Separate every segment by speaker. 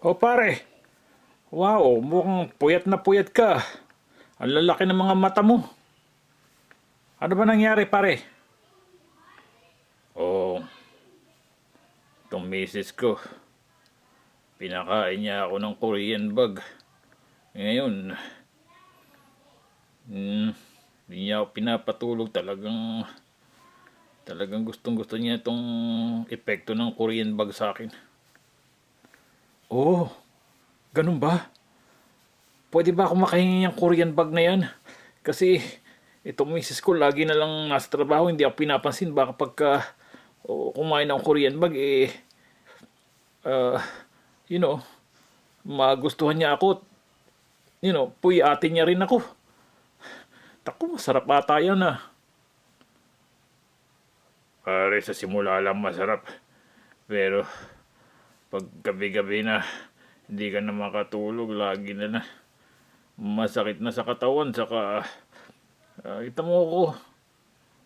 Speaker 1: O pare, wow, mukhang puyat na puyat ka. Ang lalaki ng mga mata mo. Ano ba nangyari pare? Oh, itong misis ko. Pinakain niya ako ng Korean bag. Ngayon, hindi niya ako pinapatulog. Talagang gustong gusto niya itong epekto ng Korean bag sa akin. Oh, ganun ba? Pwede ba ako makahingi ng Korean bag na yan? Kasi itong misis ko lagi na lang nasa trabaho, hindi ako pinapansin. Baka pagka kumain ng Korean bag, uh, you know, magustuhan niya ako. Puy ate niya rin ako. Tako, masarap ata yan ah. Pare, sa simula lang masarap. Pero pag gabi-gabi na, hindi ka na makatulog, lagi na masakit na sa katawan. Saka, kita mo ko,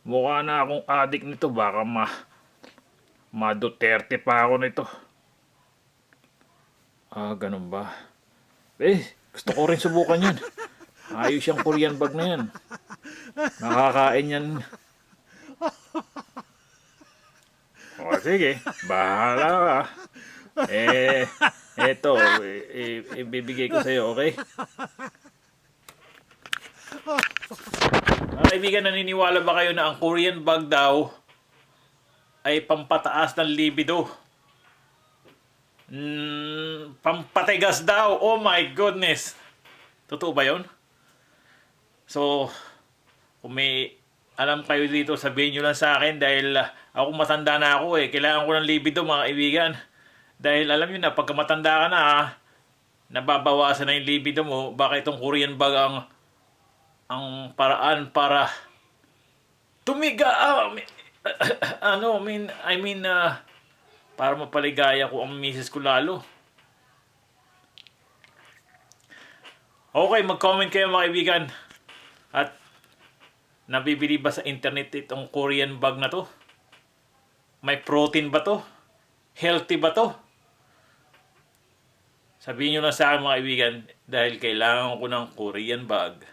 Speaker 1: mukha na akong adik nito. Baka ma-Duterte pa ako nito. Ah, ganun ba? Gusto ko rin subukan yan. Ayos yung Korean bag na yan. Nakakain yan. O sige, bahala ka. Eto, ibibigay ko sa'yo, okay? Mga kaibigan, naniniwala ba kayo na ang Korean bag daw ay pampataas ng libido? Pampatigas daw. Oh my goodness. Totoo ba yun? So, kung may alam kayo dito, sabihin nyo lang sa akin dahil ako matanda na ako eh. Kailangan ko ng libido mga kaibigan. Dahil alam nyo na, pagka matanda ka na nababawasan na yung libido mo. Baka itong Korean bag ang paraan para tumiga. Para mapaligaya ko ang misis ko lalo. Okay, mag-comment kayo mga kaibigan. At nabibili ba sa internet itong Korean bag na to? May protein ba to? Healthy ba to? Sabihin nyo lang sa akin mga kaibigan dahil kailangan ko ng Korean bag.